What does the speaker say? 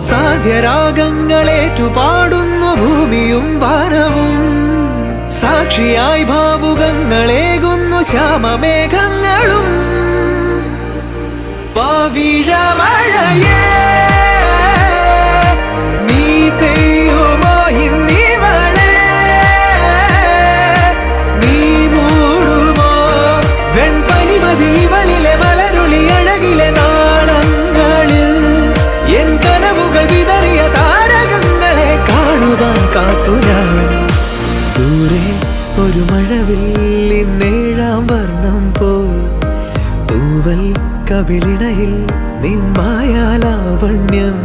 സാധ്യരാഗങ്ങളേറ്റുപാടുന്നു ഭൂമിയും വാനവും. സാക്ഷിയായി ഭാവുകങ്ങളേകുന്നു ശ്യാമമേഘങ്ങളും. പവിഴമഴയേ നീ പെയ്യുമോ ഇന്നിവളെ, നീ മൂടുമോ വെൺപനിമതിവളിലെ വളരുളി അഴകിലെ നാളങ്ങളിൽ. എൻ കനവുകൾ വിതറിയ താരകങ്ങളെ കാണുവാൻ കാത്തു ഞാൻ. ദൂരെ ഒരു മഴവില്ലിന്നേഴാം വർണ്ണം പോൽ തൂവൽ കവിളിണയിൽ നിമ്മായാലാവണ്യം.